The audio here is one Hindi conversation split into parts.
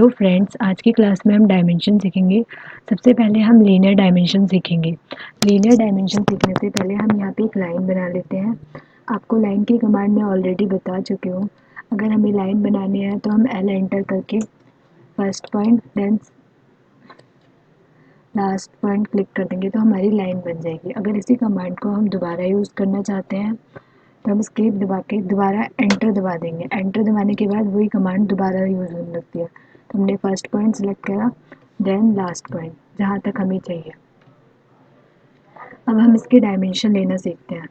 हेलो फ्रेंड्स, आज की क्लास में हम डायमेंशन सीखेंगे। सबसे पहले हम लीनियर डायमेंशन सीखेंगे। लीनियर डायमेंशन सीखने से पहले हम यहाँ पे एक लाइन बना लेते हैं। आपको लाइन की कमांड मैं ऑलरेडी बता चुकी हूँ। अगर हमें लाइन बनानी है तो हम एल एंटर करके first point then last point click कर देंगे तो हमारी लाइन बन जाएगी। अगर इसी कमांड को हम दोबारा यूज़ करना चाहते हैं तो हम एस्केप दबा के दोबारा एंटर दबा देंगे। एंटर दबाने के बाद वही कमांड दोबारा यूज़ होने लगती है। तो हमने फर्स्ट पॉइंट सेलेक्ट करा, देन लास्ट पॉइंट जहाँ तक हमें चाहिए। अब हम इसके डायमेंशन लेना सीखते हैं।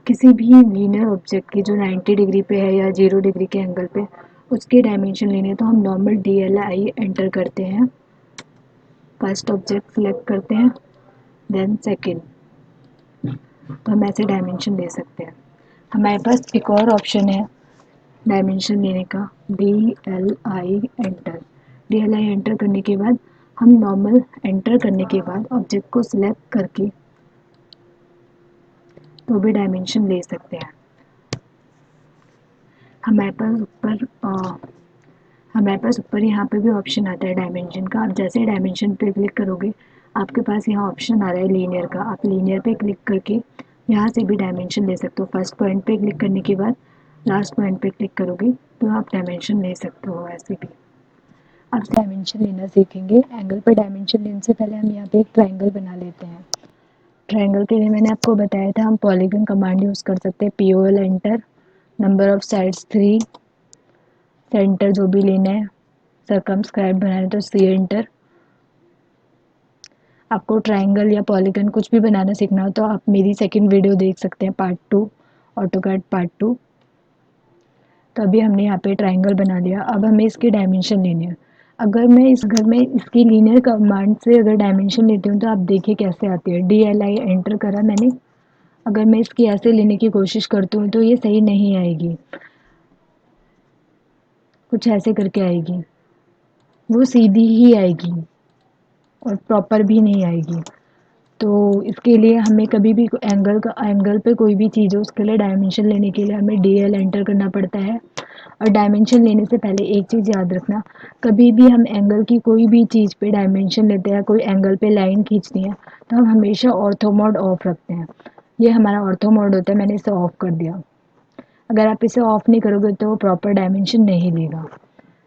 किसी भी लीनियर ऑब्जेक्ट की जो 90 डिग्री पे है या 0 डिग्री के एंगल पे, उसके डायमेंशन लेने तो हम नॉर्मल DLI एंटर करते हैं। फर्स्ट ऑब्जेक्ट सेलेक्ट करते हैं, देन सेकेंड। तो हम ऐसे डायमेंशन ले सकते हैं। हमारे पास एक और ऑप्शन है डायमेंशन लेने का, DLI एंटर। DLI एंटर करने के बाद हम नॉर्मल एंटर करने के बाद ऑब्जेक्ट को सिलेक्ट करके तो भी डायमेंशन ले सकते हैं। हमारे पास ऊपर हमारे पास ऊपर यहाँ पे भी ऑप्शन आता है डायमेंशन का। आप जैसे डायमेंशन पे क्लिक करोगे आपके पास यहाँ ऑप्शन आ रहा है लीनियर का। आप लीनियर पे क्लिक करके यहाँ से भी डायमेंशन ले सकते हो। फर्स्ट पॉइंट पे क्लिक करने के बाद लास्ट पॉइंट पे क्लिक करोगे तो आप डायमेंशन ले सकते हो ऐसे भी। अब डायमेंशन लेना सीखेंगे। एंगल पर डायमेंशन लेने से पहले हम यहाँ पे एक ट्रायंगल बना लेते हैं। ट्रायंगल के लिए मैंने आपको बताया था हम पॉलीगन कमांड यूज़ कर सकते हैं। POL enter, number of sides 3, centre जो भी लेना है, सर्कमस्क्राइब बनाना है तो C एंटर। आपको ट्रायंगल या पॉलीगन कुछ भी बनाना सीखना हो तो आप मेरी सेकंड वीडियो देख सकते हैं, पार्ट 2, ऑटोकैड पार्ट 2। तो अभी हमने यहाँ पे ट्रायंगल बना लिया। अब हमें इसके डायमेंशन लेने हैं। अगर मैं इस घर में इसकी लीनियर कमांड से अगर डायमेंशन लेती हूँ तो आप देखिए कैसे आती है। DLI एंटर करा मैंने। अगर मैं इसकी ऐसे लेने की कोशिश करती हूँ तो ये सही नहीं आएगी, कुछ ऐसे करके आएगी, वो सीधी ही आएगी और प्रॉपर भी नहीं आएगी। तो इसके लिए हमें कभी भी एंगल पे कोई भी चीज़ हो उसके लिए डायमेंशन लेने के लिए हमें DL एंटर करना पड़ता है। और डायमेंशन लेने से पहले एक चीज़ याद रखना, कभी भी हम एंगल की कोई भी चीज़ पे डायमेंशन लेते हैं, कोई एंगल पे लाइन खींचती हैं तो हम हमेशा ऑर्थो मोड ऑफ रखते हैं। ये हमारा ऑर्थो मोड होता है, मैंने इसे ऑफ कर दिया। अगर आप इसे ऑफ नहीं करोगे तो वो प्रॉपर डायमेंशन नहीं लेगा।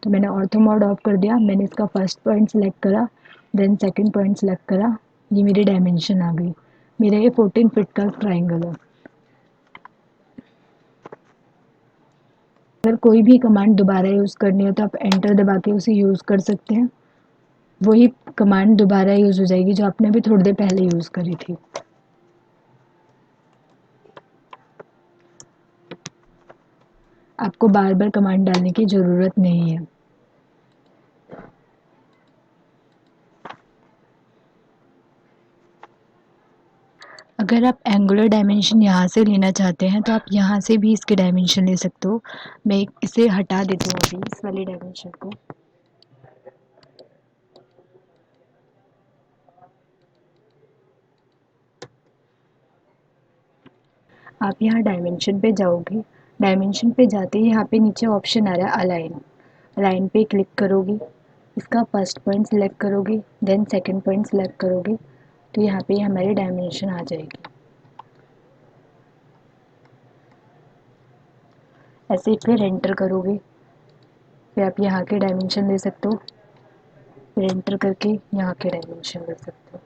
तो मैंने ऑर्थो मोड ऑफ कर दिया। मैंने इसका फर्स्ट पॉइंट सेलेक्ट करा, देन सेकंड पॉइंट सेलेक्ट करा। ये मेरी डायमेंशन आ गई। मेरा ये 14 फीट का ट्राइंगल है। अगर कोई भी कमांड दोबारा यूज़ करनी हो तो आप एंटर दबा के उसे यूज़ कर सकते हैं। वही कमांड दोबारा यूज़ हो जाएगी जो आपने अभी थोड़ी देर पहले यूज़ करी थी। आपको बार बार कमांड डालने की ज़रूरत नहीं है। अगर आप एंगुलर डायमेंशन यहाँ से लेना चाहते हैं तो आप यहाँ से भी इसके डायमेंशन ले सकते हो। मैं इसे हटा देती हूँ अभी, इस वाले डायमेंशन को। आप यहाँ डायमेंशन पे जाओगे। डायमेंशन पे जाते ही यहाँ पे नीचे ऑप्शन आ रहा है अलाइन। अलाइन पे क्लिक करोगे, इसका फर्स्ट पॉइंट सेलेक्ट करोगे, देन सेकंड पॉइंट सेलेक्ट करोगे तो यहाँ पे हमारी डायमेंशन आ जाएगी। ऐसे फिर एंटर करोगे, फिर आप यहाँ के डायमेंशन ले सकते हो। फिर एंटर करके यहाँ के डायमेंशन ले सकते हो।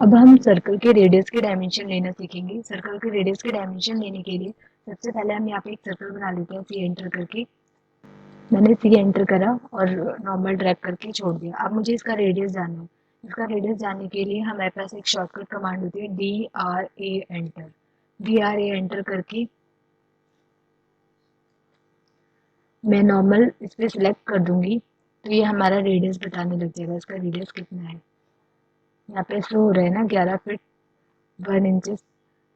अब हम सर्कल के रेडियस के डायमेंशन लेना सीखेंगे। सर्कल के रेडियस के डायमेंशन लेने के लिए सबसे पहले हम यहाँ पे एक सर्कल बना लेते हैं, सी एंटर करके। मैंने सी एंटर करा और नॉर्मल ड्रैग करके छोड़ दिया। अब मुझे इसका रेडियस जानना है। इसका रेडियस जानने के लिए हमारे पास एक शॉर्टकट कमांड होती है, DRA एंटर। DRA एंटर करके मैं नॉर्मल इस पर सिलेक्ट कर दूंगी तो ये हमारा रेडियस बताने लग जाएगा, इसका रेडियस कितना है। यहाँ पे शो हो रहा है ना 11 फीट 1 इंचेस।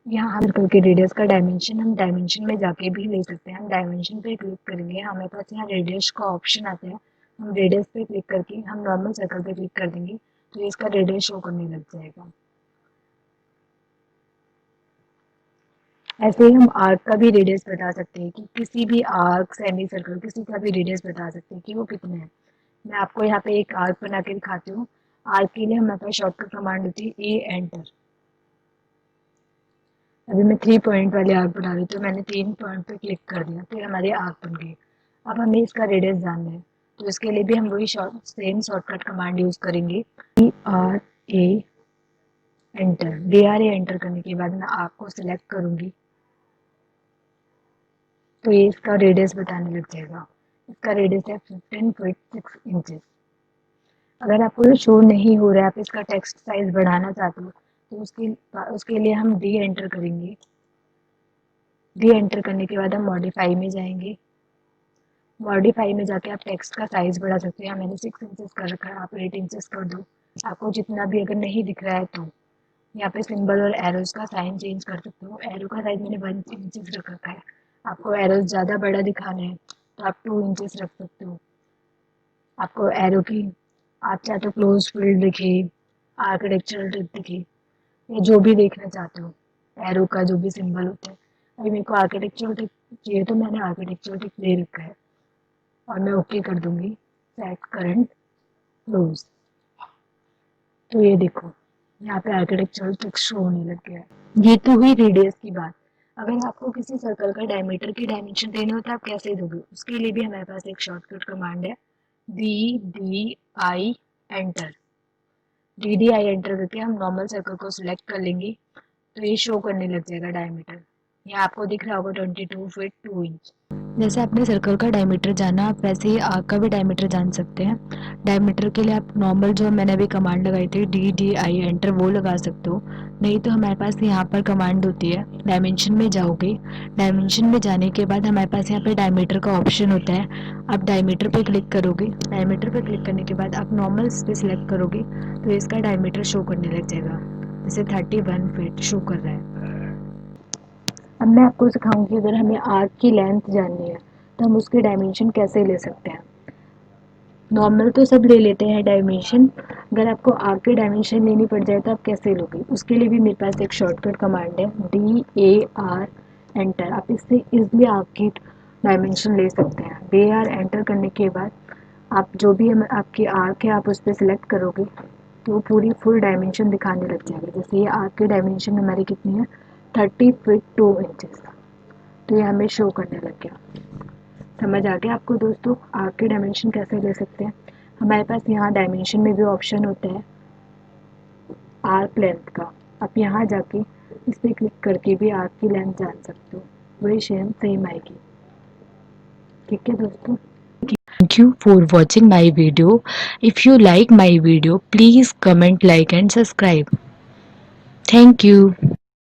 यहाँ हम सर्कल के रेडियस का डायमेंशन हम डायमेंशन में जाके भी ले सकते हैं। हम डायमेंशन पे क्लिक करेंगे, हमारे पास यहाँ रेडियस का ऑप्शन आता है। हम रेडियस पे क्लिक करके हम नॉर्मल सर्कल पे क्लिक कर देंगे तो इसका रेडियस शो करने लग जाएगा। ऐसे ही हम आर्क का भी रेडियस बता सकते हैं कि किसी भी आर्क, सेमी सर्कल, किसी का भी रेडियस बता सकते हैं कि वो कितना है। मैं आपको यहाँ पे एक आर्क बना के दिखाती हूँ। आर्क के लिए हमारे पास शॉर्टकट कमांड होती है ए एंटर। अभी मैं 3 पॉइंट वाले आर्क बना रही हूँ, तो मैंने 3 पॉइंट पे क्लिक कर दिया, फिर हमारे आर्क बन गए। अब हमें इसका रेडियस जानना है, तो इसके लिए भी हम वही सेम शॉर्टकट कमांड यूज करेंगे, D R A enter. D R A enter करने के बाद मैं आर्क को सिलेक्ट करूंगी, तो ये इसका रेडियस बताने लग जाएगा। इसका रेडियस है 15.6 इंचेस। अगर आपको ये शो नहीं हो रहा है, आप इसका टेक्स्ट साइज बढ़ाना चाहते हो, तो उसके लिए हम डी एंटर करेंगे। डी एंटर करने के बाद हम मॉडिफाई में जाएंगे। मॉडिफाई में जाके आप टेक्स्ट का साइज बढ़ा सकते हैं। मैंने 6 इंचेस कर रखा है, आप 8 इंचेस कर दो। आपको जितना भी अगर नहीं दिख रहा है तो यहाँ पे सिंबल और एरोज का साइन चेंज कर सकते हो। एरो का साइज मैंने 1 इंचेस रख रखा है। आपको एरोज ज़्यादा बड़ा दिखाना है तो आप 2 इंचेस रख सकते हो। आपको एरो की, आप चाहे तो क्लोज फील्ड दिखे, आर्किटेक्चरल टिप दिखे, या जो भी देखना चाहते हो, एरो का जो भी सिंबल होता है। अभी मेरे को आर्किटेक्चरल टिप चाहिए, तो मैंने आर्किटेक्चरल टिप ले रखा है और मैं ओके कर दूंगी, सेट करंट क्लोज। तो ये देखो, यहाँ पे आर्किटेक्चरल टेक्स्ट शो होने लग गया है। ये तो हुई रेडियस की बात। अगर आपको किसी सर्कल का डायमीटर की डायमेंशन देने हो तो आप कैसे दोगे? उसके लिए भी हमारे पास एक शॉर्टकट कमांड है, D D I enter. D D I enter करके हम नॉर्मल सर्कल को सिलेक्ट कर लेंगे, तो ये शो करने लग जाएगा डायमीटर। यहाँ आपको दिख रहा होगा 22 फीट 2 इंच। जैसे आपने सर्कल का डायमीटर जाना, आप वैसे ही आर्क का भी डायमीटर जान सकते हैं। डायमीटर के लिए आप नॉर्मल जो मैंने अभी कमांड लगाई थी, डी डी आई एंटर, वो लगा सकते हो। नहीं तो हमारे पास यहाँ पर कमांड होती है, डायमेंशन में जाओगे। डायमेंशन में जाने के बाद हमारे पास यहाँ पे डायमीटर का ऑप्शन होता है। आप डायमीटर पे क्लिक करोगे। डायमीटर पे क्लिक करने के बाद आप नॉर्मल पे सिलेक्ट करोगे, तो इसका डायमीटर शो करने लग जाएगा। जैसे 31 फीट शो कर रहा है। अब मैं आपको सिखाऊंगी, अगर हमें आर्क की लेंथ जाननी है तो हम उसके डायमेंशन कैसे ले सकते हैं। नॉर्मल तो सब ले लेते हैं डायमेंशन, अगर आपको आर्क की डायमेंशन लेनी पड़ जाए तो आप कैसे लोगे? उसके लिए भी मेरे पास एक शॉर्टकट कमांड है, डी ए आर एंटर। आप इससे इजली आर्क की डायमेंशन ले सकते हैं। डी आर एंटर करने के बाद आप जो भी आपकी आर्क है, आप उस पर सिलेक्ट करोगे, तो पूरी फुल डायमेंशन दिखाने लग जाएगी। जैसे ये आर्क की डायमेंशन हमारी कितनी है, 30 फीट 2 इंचेस। तो ये हमें शो करने लग गया। समझ आ गया आपको दोस्तों, आर्क के डायमेंशन कैसे ले सकते हैं? हमारे पास यहाँ डायमेंशन में भी ऑप्शन होता है आर्क लेंथ का। आप यहाँ जाके इस पर क्लिक करके भी आर्क की लेंथ जान सकते हो, वही सेम आएगी। ठीक है दोस्तों। Thank you for watching my video. If you like my video, please comment, like and subscribe. Thank you.